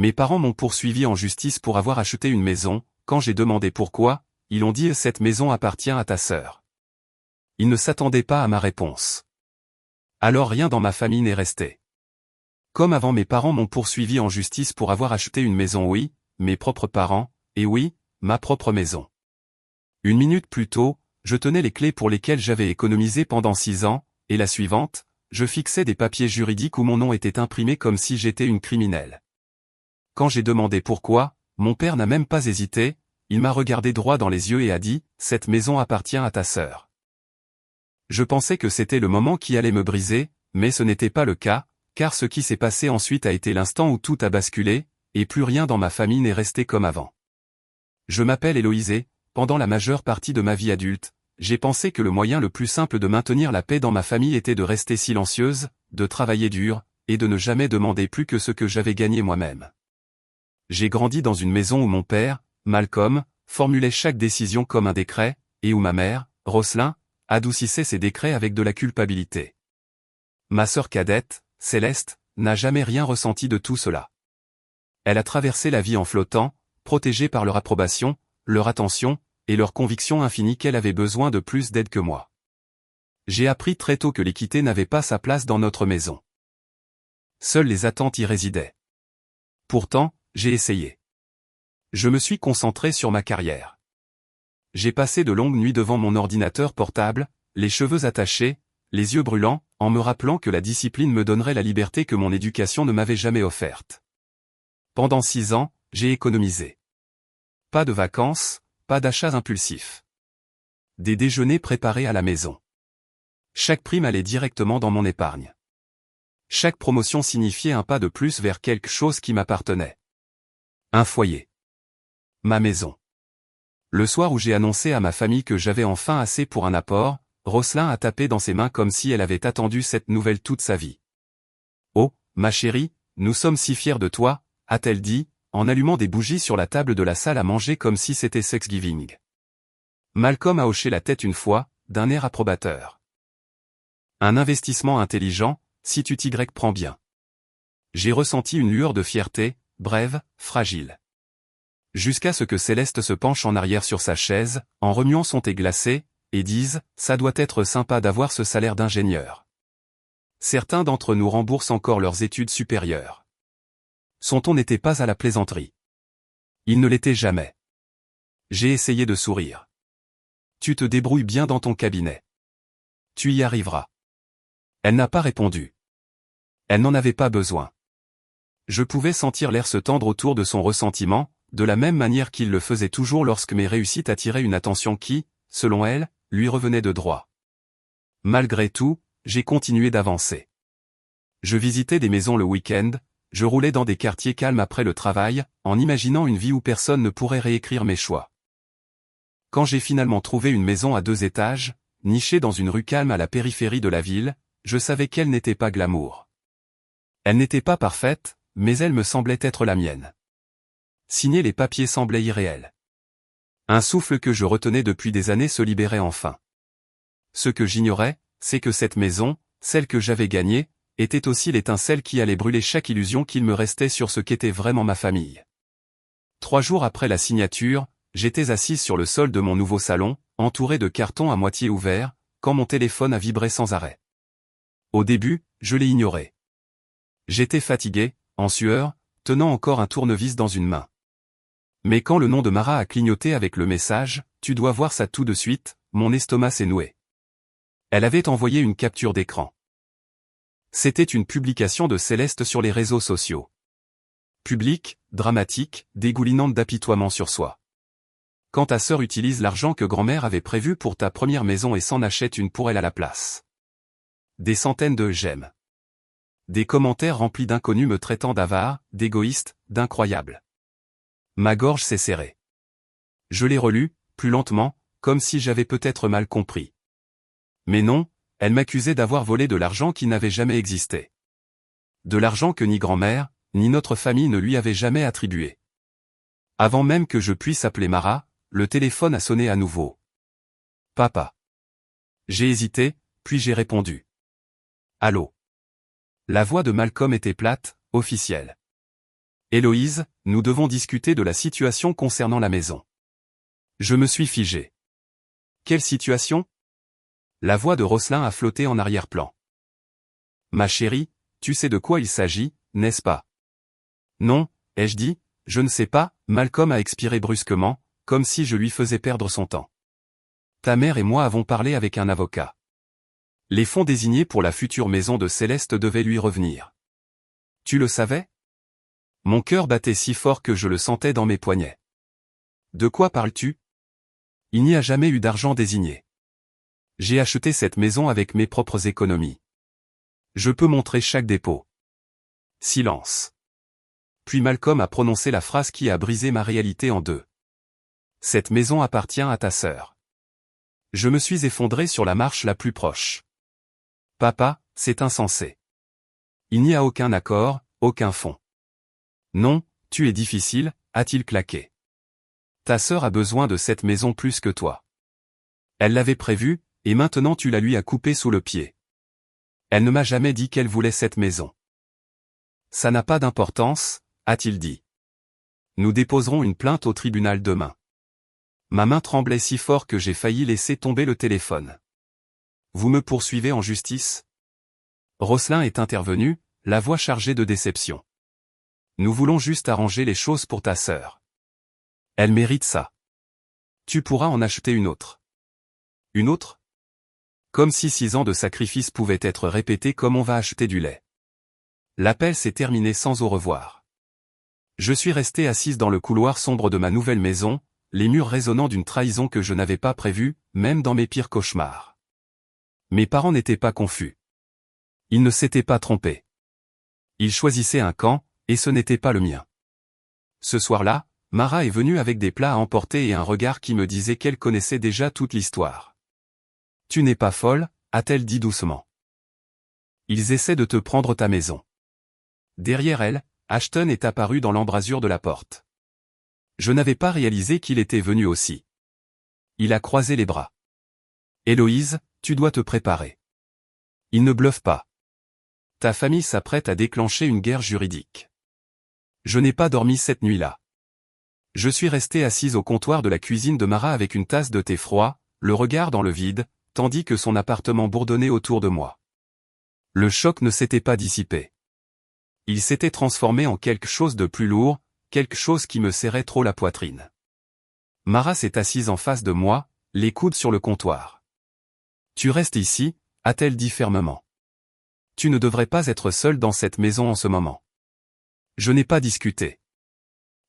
Mes parents m'ont poursuivi en justice pour avoir acheté une maison. Quand j'ai demandé pourquoi, ils ont dit « Cette maison appartient à ta sœur ». Ils ne s'attendaient pas à ma réponse. Alors rien dans ma famille n'est resté. Comme avant, mes parents m'ont poursuivi en justice pour avoir acheté une maison, oui, mes propres parents, et oui, ma propre maison. Une minute plus tôt, je tenais les clés pour lesquelles j'avais économisé pendant 6 ans, et la suivante, je fixais des papiers juridiques où mon nom était imprimé comme si j'étais une criminelle. Quand j'ai demandé pourquoi, mon père n'a même pas hésité, il m'a regardé droit dans les yeux et a dit « Cette maison appartient à ta sœur ». Je pensais que c'était le moment qui allait me briser, mais ce n'était pas le cas, car ce qui s'est passé ensuite a été l'instant où tout a basculé, et plus rien dans ma famille n'est resté comme avant. Je m'appelle Héloïse. Pendant la majeure partie de ma vie adulte, j'ai pensé que le moyen le plus simple de maintenir la paix dans ma famille était de rester silencieuse, de travailler dur, et de ne jamais demander plus que ce que j'avais gagné moi-même. J'ai grandi dans une maison où mon père, Malcolm, formulait chaque décision comme un décret, et où ma mère, Roselyne, adoucissait ses décrets avec de la culpabilité. Ma sœur cadette, Céleste, n'a jamais rien ressenti de tout cela. Elle a traversé la vie en flottant, protégée par leur approbation, leur attention, et leur conviction infinie qu'elle avait besoin de plus d'aide que moi. J'ai appris très tôt que l'équité n'avait pas sa place dans notre maison. Seules les attentes y résidaient. Pourtant, j'ai essayé. Je me suis concentré sur ma carrière. J'ai passé de longues nuits devant mon ordinateur portable, les cheveux attachés, les yeux brûlants, en me rappelant que la discipline me donnerait la liberté que mon éducation ne m'avait jamais offerte. Pendant 6 ans, j'ai économisé. Pas de vacances, pas d'achats impulsifs. Des déjeuners préparés à la maison. Chaque prime allait directement dans mon épargne. Chaque promotion signifiait un pas de plus vers quelque chose qui m'appartenait. Un foyer. Ma maison. Le soir où j'ai annoncé à ma famille que j'avais enfin assez pour un apport, Roselyne a tapé dans ses mains comme si elle avait attendu cette nouvelle toute sa vie. « Oh, ma chérie, nous sommes si fiers de toi », a-t-elle dit, en allumant des bougies sur la table de la salle à manger comme si c'était Thanksgiving. Malcolm a hoché la tête une fois, d'un air approbateur. Un investissement intelligent, si tu t'y prends bien. J'ai ressenti une lueur de fierté, brève, fragile. Jusqu'à ce que Céleste se penche en arrière sur sa chaise, en remuant son thé glacé, et dise « Ça doit être sympa d'avoir ce salaire d'ingénieur. » Certains d'entre nous remboursent encore leurs études supérieures. Son ton n'était pas à la plaisanterie. Il ne l'était jamais. J'ai essayé de sourire. Tu te débrouilles bien dans ton cabinet. Tu y arriveras. Elle n'a pas répondu. Elle n'en avait pas besoin. Je pouvais sentir l'air se tendre autour de son ressentiment, de la même manière qu'il le faisait toujours lorsque mes réussites attiraient une attention qui, selon elle, lui revenait de droit. Malgré tout, j'ai continué d'avancer. Je visitais des maisons le week-end, je roulais dans des quartiers calmes après le travail, en imaginant une vie où personne ne pourrait réécrire mes choix. Quand j'ai finalement trouvé une maison à 2 étages, nichée dans une rue calme à la périphérie de la ville, je savais qu'elle n'était pas glamour. Elle n'était pas parfaite, mais elle me semblait être la mienne. Signer les papiers semblait irréel. Un souffle que je retenais depuis des années se libérait enfin. Ce que j'ignorais, c'est que cette maison, celle que j'avais gagnée, était aussi l'étincelle qui allait brûler chaque illusion qu'il me restait sur ce qu'était vraiment ma famille. 3 jours après la signature, j'étais assise sur le sol de mon nouveau salon, entouré de cartons à moitié ouverts, quand mon téléphone a vibré sans arrêt. Au début, je l'ai ignoré. J'étais fatigué, en sueur, tenant encore un tournevis dans une main. Mais quand le nom de Mara a clignoté avec le message « Tu dois voir ça tout de suite », mon estomac s'est noué. Elle avait envoyé une capture d'écran. C'était une publication de Céleste sur les réseaux sociaux. Publique, dramatique, dégoulinante d'apitoiement sur soi. Quand ta sœur utilise l'argent que grand-mère avait prévu pour ta première maison et s'en achète une pour elle à la place. Des centaines de j'aime. Des commentaires remplis d'inconnus me traitant d'avare, d'égoïste, d'incroyable. Ma gorge s'est serrée. Je l'ai relu, plus lentement, comme si j'avais peut-être mal compris. Mais non, elle m'accusait d'avoir volé de l'argent qui n'avait jamais existé. De l'argent que ni grand-mère, ni notre famille ne lui avait jamais attribué. Avant même que je puisse appeler Mara, le téléphone a sonné à nouveau. Papa. J'ai hésité, puis j'ai répondu. Allô. La voix de Malcolm était plate, officielle. Héloïse, nous devons discuter de la situation concernant la maison. Je me suis figé. Quelle situation? La voix de Rosselin a flotté en arrière-plan. Ma chérie, tu sais de quoi il s'agit, n'est-ce pas? Non, ai-je dit, je ne sais pas, Malcolm a expiré brusquement, comme si je lui faisais perdre son temps. Ta mère et moi avons parlé avec un avocat. Les fonds désignés pour la future maison de Céleste devaient lui revenir. Tu le savais? Mon cœur battait si fort que je le sentais dans mes poignets. De quoi parles-tu? Il n'y a jamais eu d'argent désigné. J'ai acheté cette maison avec mes propres économies. Je peux montrer chaque dépôt. Silence. Puis Malcolm a prononcé la phrase qui a brisé ma réalité en deux. Cette maison appartient à ta sœur. Je me suis effondré sur la marche la plus proche. Papa, c'est insensé. Il n'y a aucun accord, aucun fond. Non, tu es difficile, a-t-il claqué. Ta sœur a besoin de cette maison plus que toi. Elle l'avait prévu, et maintenant tu la lui as coupée sous le pied. Elle ne m'a jamais dit qu'elle voulait cette maison. Ça n'a pas d'importance, a-t-il dit. Nous déposerons une plainte au tribunal demain. Ma main tremblait si fort que j'ai failli laisser tomber le téléphone. Vous me poursuivez en justice? Rosselin est intervenu, la voix chargée de déception. Nous voulons juste arranger les choses pour ta sœur. Elle mérite ça. Tu pourras en acheter une autre. Une autre? Comme si 6 ans de sacrifice pouvaient être répétés comme on va acheter du lait. L'appel s'est terminé sans au revoir. Je suis resté assise dans le couloir sombre de ma nouvelle maison, les murs résonnant d'une trahison que je n'avais pas prévue, même dans mes pires cauchemars. Mes parents n'étaient pas confus. Ils ne s'étaient pas trompés. Ils choisissaient un camp, et ce n'était pas le mien. Ce soir-là, Mara est venue avec des plats à emporter et un regard qui me disait qu'elle connaissait déjà toute l'histoire. Tu n'es pas folle, a-t-elle dit doucement. Ils essaient de te prendre ta maison. Derrière elle, Ashton est apparu dans l'embrasure de la porte. Je n'avais pas réalisé qu'il était venu aussi. Il a croisé les bras. Héloïse, tu dois te préparer. Il ne bluffe pas. Ta famille s'apprête à déclencher une guerre juridique. Je n'ai pas dormi cette nuit-là. Je suis resté assise au comptoir de la cuisine de Mara avec une tasse de thé froid, le regard dans le vide, tandis que son appartement bourdonnait autour de moi. Le choc ne s'était pas dissipé. Il s'était transformé en quelque chose de plus lourd, quelque chose qui me serrait trop la poitrine. Mara s'est assise en face de moi, les coudes sur le comptoir. Tu restes ici, a-t-elle dit fermement. Tu ne devrais pas être seule dans cette maison en ce moment. Je n'ai pas discuté.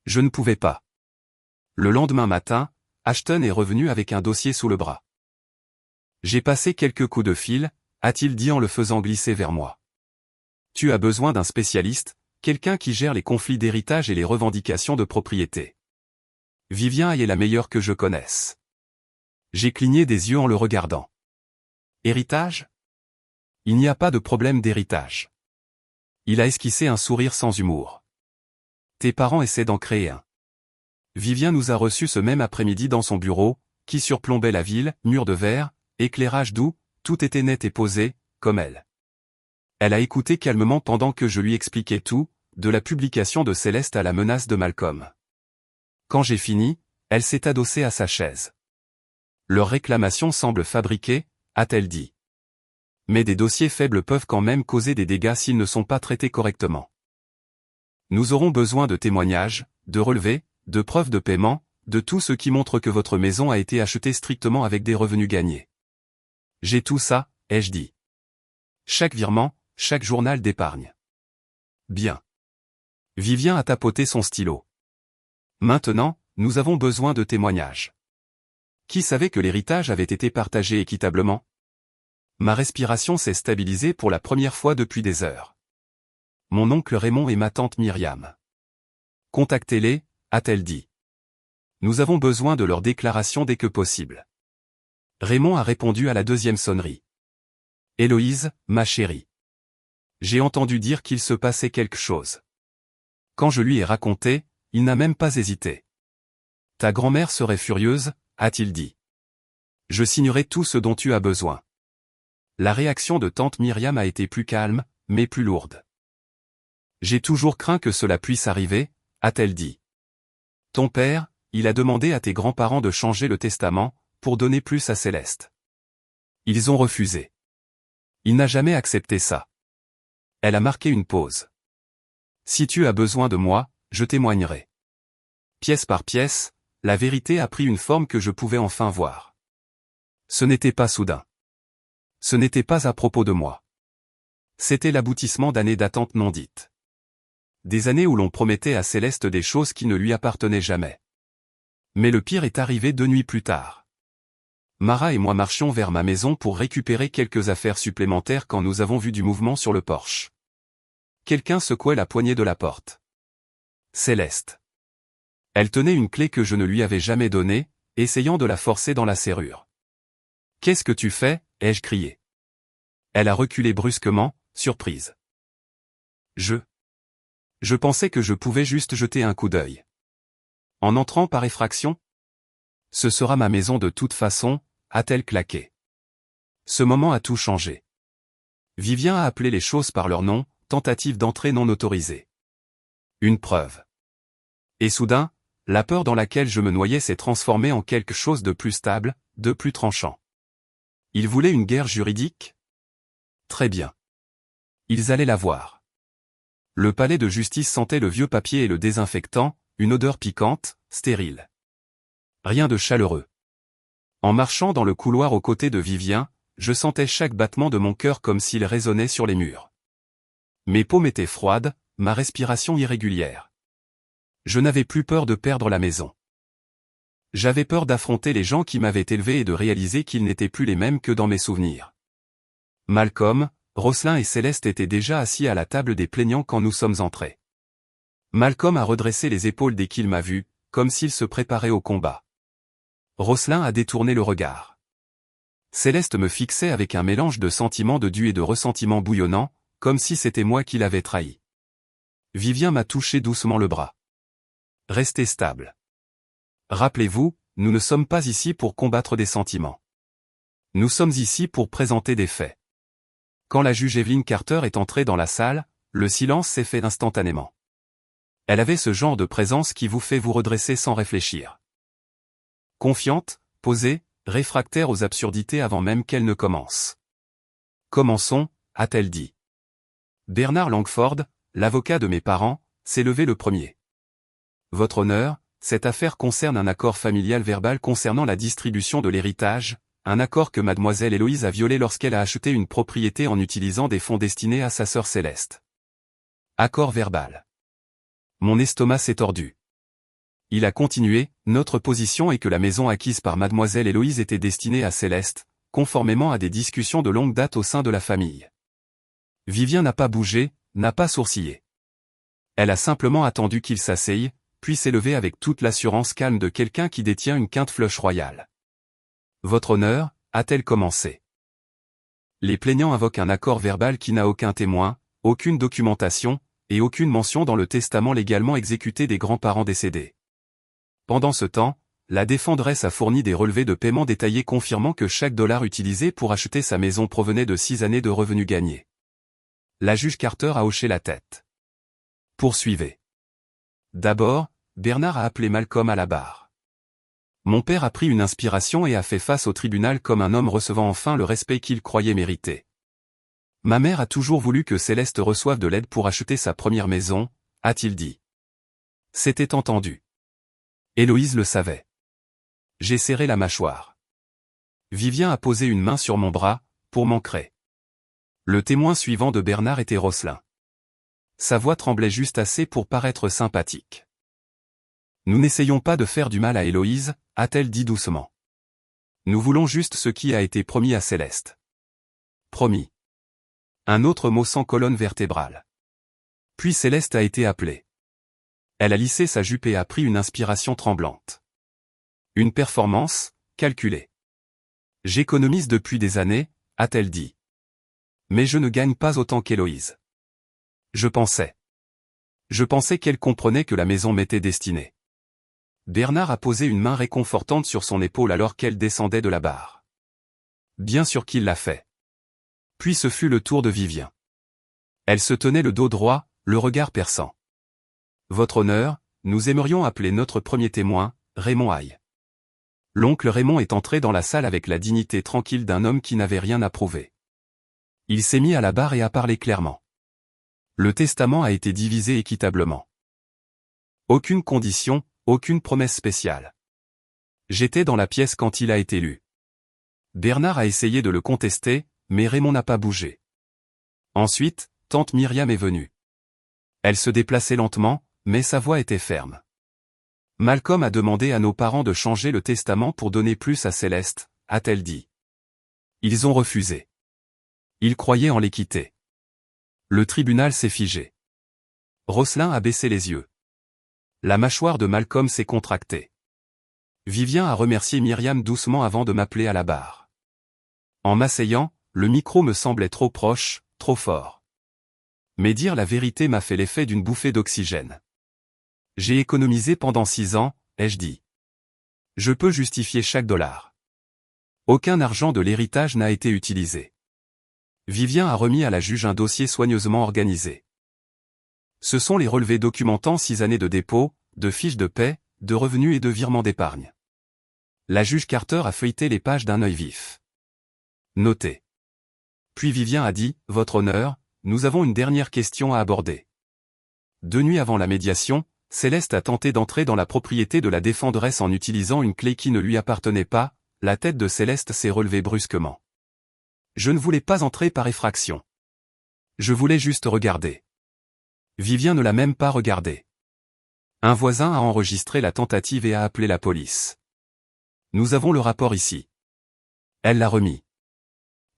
Je ne pouvais pas. Le lendemain matin, Ashton est revenu avec un dossier sous le bras. J'ai passé quelques coups de fil, a-t-il dit en le faisant glisser vers moi. Tu as besoin d'un spécialiste, quelqu'un qui gère les conflits d'héritage et les revendications de propriété. Vivien est la meilleure que je connaisse. J'ai cligné des yeux en le regardant. Héritage? Il n'y a pas de problème d'héritage. Il a esquissé un sourire sans humour. Tes parents essaient d'en créer un. Vivien nous a reçus ce même après-midi dans son bureau, qui surplombait la ville, mur de verre, éclairage doux, tout était net et posé, comme elle. Elle a écouté calmement pendant que je lui expliquais tout, de la publication de Céleste à la menace de Malcolm. Quand j'ai fini, elle s'est adossée à sa chaise. Leur réclamation semble fabriquée, a-t-elle dit. Mais des dossiers faibles peuvent quand même causer des dégâts s'ils ne sont pas traités correctement. Nous aurons besoin de témoignages, de relevés, de preuves de paiement, de tout ce qui montre que votre maison a été achetée strictement avec des revenus gagnés. J'ai tout ça, ai-je dit. Chaque virement, chaque journal d'épargne. Bien. Vivien a tapoté son stylo. Maintenant, nous avons besoin de témoignages. Qui savait que l'héritage avait été partagé équitablement? Ma respiration s'est stabilisée pour la première fois depuis des heures. Mon oncle Raymond et ma tante Myriam. Contactez-les, a-t-elle dit. Nous avons besoin de leur déclaration dès que possible. Raymond a répondu à la deuxième sonnerie. Héloïse, ma chérie. J'ai entendu dire qu'il se passait quelque chose. Quand je lui ai raconté, il n'a même pas hésité. Ta grand-mère serait furieuse, a-t-il dit. Je signerai tout ce dont tu as besoin. La réaction de tante Myriam a été plus calme, mais plus lourde. J'ai toujours craint que cela puisse arriver, a-t-elle dit. Ton père, il a demandé à tes grands-parents de changer le testament, pour donner plus à Céleste. Ils ont refusé. Il n'a jamais accepté ça. Elle a marqué une pause. Si tu as besoin de moi, je témoignerai. Pièce par pièce, la vérité a pris une forme que je pouvais enfin voir. Ce n'était pas soudain. Ce n'était pas à propos de moi. C'était l'aboutissement d'années d'attente non dites. Des années où l'on promettait à Céleste des choses qui ne lui appartenaient jamais. Mais le pire est arrivé 2 nuits plus tard. Mara et moi marchions vers ma maison pour récupérer quelques affaires supplémentaires quand nous avons vu du mouvement sur le porche. Quelqu'un secouait la poignée de la porte. Céleste. Elle tenait une clé que je ne lui avais jamais donnée, essayant de la forcer dans la serrure. « Qu'est-ce que tu fais » ai-je crié. Elle a reculé brusquement, surprise. Je pensais que je pouvais juste jeter un coup d'œil. En entrant par effraction ? Ce sera ma maison de toute façon, a-t-elle claqué. Ce moment a tout changé. Vivien a appelé les choses par leur nom, tentative d'entrée non autorisée. Une preuve. Et soudain, la peur dans laquelle je me noyais s'est transformée en quelque chose de plus stable, de plus tranchant. Ils voulaient une guerre juridique ? Très bien. Ils allaient la voir. Le palais de justice sentait le vieux papier et le désinfectant, une odeur piquante, stérile. Rien de chaleureux. En marchant dans le couloir aux côtés de Vivien, je sentais chaque battement de mon cœur comme s'il résonnait sur les murs. Mes paumes étaient froides, ma respiration irrégulière. Je n'avais plus peur de perdre la maison. J'avais peur d'affronter les gens qui m'avaient élevé et de réaliser qu'ils n'étaient plus les mêmes que dans mes souvenirs. Malcolm, Rosselin et Céleste étaient déjà assis à la table des plaignants quand nous sommes entrés. Malcolm a redressé les épaules dès qu'il m'a vu, comme s'il se préparait au combat. Rosselin a détourné le regard. Céleste me fixait avec un mélange de sentiments de dû et de ressentiment bouillonnant, comme si c'était moi qui l'avais trahi. Vivien m'a touché doucement le bras. Restez stable. Rappelez-vous, nous ne sommes pas ici pour combattre des sentiments. Nous sommes ici pour présenter des faits. Quand la juge Evelyn Carter est entrée dans la salle, le silence s'est fait instantanément. Elle avait ce genre de présence qui vous fait vous redresser sans réfléchir. Confiante, posée, réfractaire aux absurdités avant même qu'elles ne commencent. Commençons, a-t-elle dit. Bernard Langford, l'avocat de mes parents, s'est levé le premier. Votre honneur, cette affaire concerne un accord familial verbal concernant la distribution de l'héritage, un accord que mademoiselle Héloïse a violé lorsqu'elle a acheté une propriété en utilisant des fonds destinés à sa sœur Céleste. Accord verbal. Mon estomac s'est tordu. Il a continué, notre position est que la maison acquise par mademoiselle Héloïse était destinée à Céleste, conformément à des discussions de longue date au sein de la famille. Vivien n'a pas bougé, n'a pas sourcillé. Elle a simplement attendu qu'il s'asseye, puis s'est levée avec toute l'assurance calme de quelqu'un qui détient une quinte flush royale. Votre honneur, a-t-elle commencé. Les plaignants invoquent un accord verbal qui n'a aucun témoin, aucune documentation, et aucune mention dans le testament légalement exécuté des grands-parents décédés. Pendant ce temps, la défenderesse a fourni des relevés de paiement détaillés confirmant que chaque dollar utilisé pour acheter sa maison provenait de 6 années de revenus gagnés. La juge Carter a hoché la tête. Poursuivez. D'abord, Bernard a appelé Malcolm à la barre. Mon père a pris une inspiration et a fait face au tribunal comme un homme recevant enfin le respect qu'il croyait mériter. Ma mère a toujours voulu que Céleste reçoive de l'aide pour acheter sa première maison, a-t-il dit. C'était entendu. Héloïse le savait. J'ai serré la mâchoire. Vivien a posé une main sur mon bras, pour m'ancrer. Le témoin suivant de Bernard était Rosselin. Sa voix tremblait juste assez pour paraître sympathique. Nous n'essayons pas de faire du mal à Héloïse, a-t-elle dit doucement. Nous voulons juste ce qui a été promis à Céleste. Promis. Un autre mot sans colonne vertébrale. Puis Céleste a été appelée. Elle a lissé sa jupe et a pris une inspiration tremblante. Une performance, calculée. J'économise depuis des années, a-t-elle dit. Mais je ne gagne pas autant qu'Héloïse. Je pensais qu'elle comprenait que la maison m'était destinée. Bernard a posé une main réconfortante sur son épaule alors qu'elle descendait de la barre. Bien sûr qu'il l'a fait. Puis ce fut le tour de Vivien. Elle se tenait le dos droit, le regard perçant. Votre honneur, nous aimerions appeler notre premier témoin, Raymond Aille. L'oncle Raymond est entré dans la salle avec la dignité tranquille d'un homme qui n'avait rien à prouver. Il s'est mis à la barre et a parlé clairement. Le testament a été divisé équitablement. Aucune condition, aucune promesse spéciale. J'étais dans la pièce quand il a été lu. Bernard a essayé de le contester, mais Raymond n'a pas bougé. Ensuite, tante Myriam est venue. Elle se déplaçait lentement, mais sa voix était ferme. Malcolm a demandé à nos parents de changer le testament pour donner plus à Céleste, a-t-elle dit. Ils ont refusé. Ils croyaient en l'équité. Le tribunal s'est figé. Rosselin a baissé les yeux. La mâchoire de Malcolm s'est contractée. Vivien a remercié Myriam doucement avant de m'appeler à la barre. En m'asseyant, le micro me semblait trop proche, trop fort. Mais dire la vérité m'a fait l'effet d'une bouffée d'oxygène. J'ai économisé pendant 6 ans, ai-je dit. Je peux justifier chaque dollar. Aucun argent de l'héritage n'a été utilisé. Vivien a remis à la juge un dossier soigneusement organisé. Ce sont les relevés documentant 6 années de dépôt, de fiches de paie, de revenus et de virements d'épargne. La juge Carter a feuilleté les pages d'un œil vif. Notez. Puis Vivien a dit, « Votre honneur, nous avons une dernière question à aborder. » 2 nuits avant la médiation, Céleste a tenté d'entrer dans la propriété de la défenderesse en utilisant une clé qui ne lui appartenait pas, la tête de Céleste s'est relevée brusquement. Je ne voulais pas entrer par effraction. Je voulais juste regarder. Vivien ne l'a même pas regardé. Un voisin a enregistré la tentative et a appelé la police. Nous avons le rapport ici. Elle l'a remis.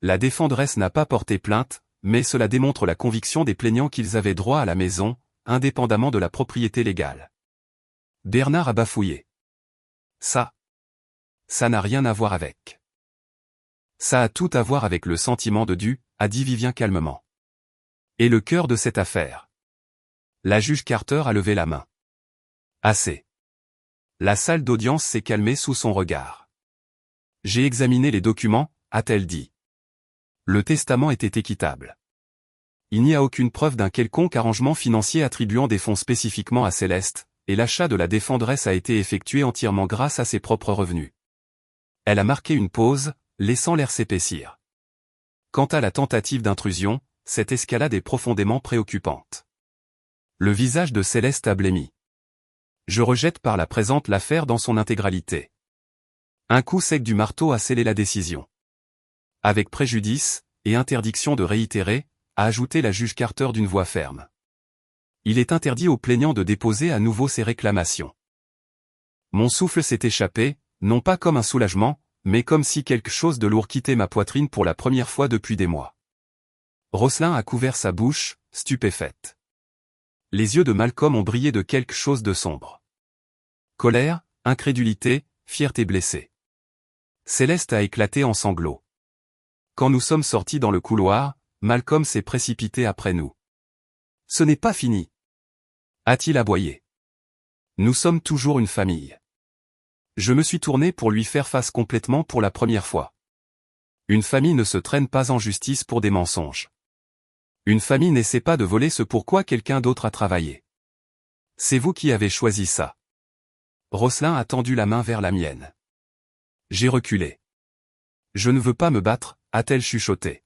La défenderesse n'a pas porté plainte, mais cela démontre la conviction des plaignants qu'ils avaient droit à la maison, indépendamment de la propriété légale. Bernard a bafouillé. Ça n'a rien à voir avec. Ça a tout à voir avec le sentiment de dû, a dit Vivien calmement. Et le cœur de cette affaire. La juge Carter a levé la main. Assez. La salle d'audience s'est calmée sous son regard. J'ai examiné les documents, a-t-elle dit. Le testament était équitable. Il n'y a aucune preuve d'un quelconque arrangement financier attribuant des fonds spécifiquement à Céleste, et l'achat de la défenderesse a été effectué entièrement grâce à ses propres revenus. Elle a marqué une pause, laissant l'air s'épaissir. Quant à la tentative d'intrusion, cette escalade est profondément préoccupante. Le visage de Céleste a blêmi. Je rejette par la présente l'affaire dans son intégralité. Un coup sec du marteau a scellé la décision. Avec préjudice, et interdiction de réitérer, a ajouté la juge Carter d'une voix ferme. Il est interdit aux plaignants de déposer à nouveau ces réclamations. Mon souffle s'est échappé, non pas comme un soulagement, mais comme si quelque chose de lourd quittait ma poitrine pour la première fois depuis des mois. Rosselin a couvert sa bouche, stupéfaite. Les yeux de Malcolm ont brillé de quelque chose de sombre. Colère, incrédulité, fierté blessée. Céleste a éclaté en sanglots. Quand nous sommes sortis dans le couloir, Malcolm s'est précipité après nous. Ce n'est pas fini, a-t-il aboyé. Nous sommes toujours une famille. Je me suis tourné pour lui faire face complètement pour la première fois. Une famille ne se traîne pas en justice pour des mensonges. Une famille n'essaie pas de voler ce pourquoi quelqu'un d'autre a travaillé. C'est vous qui avez choisi ça. Rosselin a tendu la main vers la mienne. J'ai reculé. Je ne veux pas me battre, a-t-elle chuchoté.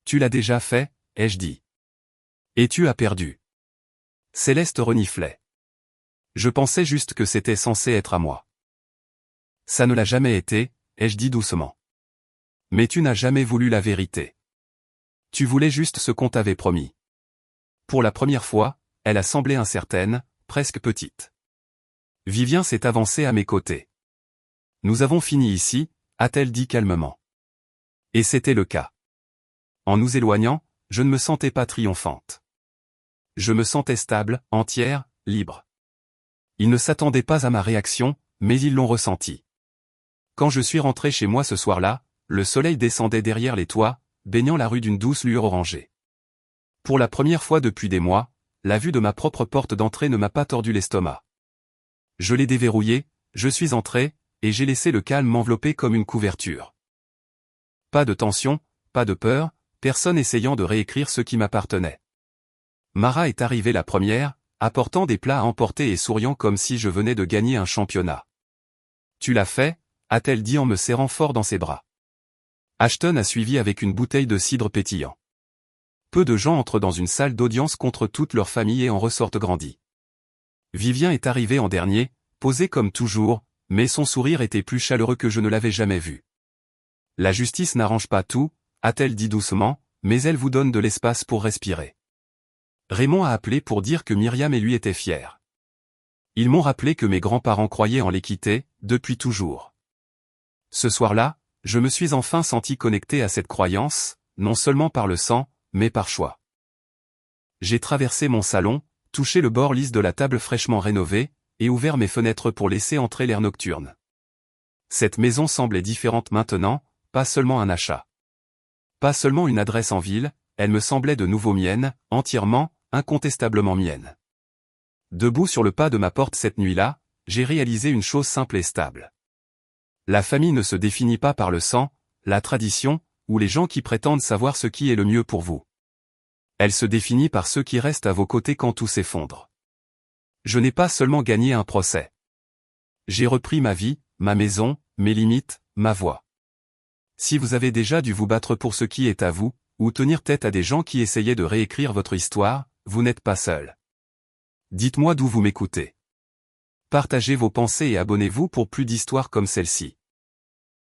Tu l'as déjà fait, ai-je dit. Et tu as perdu. Céleste reniflait. Je pensais juste que c'était censé être à moi. Ça ne l'a jamais été, ai-je dit doucement. Mais tu n'as jamais voulu la vérité. Tu voulais juste ce qu'on t'avait promis. Pour la première fois, elle a semblé incertaine, presque petite. Vivien s'est avancé à mes côtés. Nous avons fini ici, a-t-elle dit calmement. Et c'était le cas. En nous éloignant, je ne me sentais pas triomphante. Je me sentais stable, entière, libre. Ils ne s'attendaient pas à ma réaction, mais ils l'ont ressenti. Quand je suis rentré chez moi ce soir-là, le soleil descendait derrière les toits, baignant la rue d'une douce lueur orangée. Pour la première fois depuis des mois, la vue de ma propre porte d'entrée ne m'a pas tordu l'estomac. Je l'ai déverrouillée, je suis entré, et j'ai laissé le calme m'envelopper comme une couverture. Pas de tension, pas de peur, personne essayant de réécrire ce qui m'appartenait. Mara est arrivée la première, apportant des plats à emporter et souriant comme si je venais de gagner un championnat. Tu l'as fait, a-t-elle dit en me serrant fort dans ses bras. Ashton a suivi avec une bouteille de cidre pétillant. Peu de gens entrent dans une salle d'audience contre toute leur famille et en ressortent grandis. Vivien est arrivé en dernier, posé comme toujours, mais son sourire était plus chaleureux que je ne l'avais jamais vu. La justice n'arrange pas tout, a-t-elle dit doucement, mais elle vous donne de l'espace pour respirer. Raymond a appelé pour dire que Myriam et lui étaient fiers. Ils m'ont rappelé que mes grands-parents croyaient en l'équité, depuis toujours. Ce soir-là, je me suis enfin senti connecté à cette croyance, non seulement par le sang, mais par choix. J'ai traversé mon salon, touché le bord lisse de la table fraîchement rénovée, et ouvert mes fenêtres pour laisser entrer l'air nocturne. Cette maison semblait différente maintenant, pas seulement un achat. Pas seulement une adresse en ville, elle me semblait de nouveau mienne, entièrement, incontestablement mienne. Debout sur le pas de ma porte cette nuit-là, j'ai réalisé une chose simple et stable. La famille ne se définit pas par le sang, la tradition, ou les gens qui prétendent savoir ce qui est le mieux pour vous. Elle se définit par ceux qui restent à vos côtés quand tout s'effondre. Je n'ai pas seulement gagné un procès. J'ai repris ma vie, ma maison, mes limites, ma voix. Si vous avez déjà dû vous battre pour ce qui est à vous, ou tenir tête à des gens qui essayaient de réécrire votre histoire, vous n'êtes pas seul. Dites-moi d'où vous m'écoutez. Partagez vos pensées et abonnez-vous pour plus d'histoires comme celle-ci.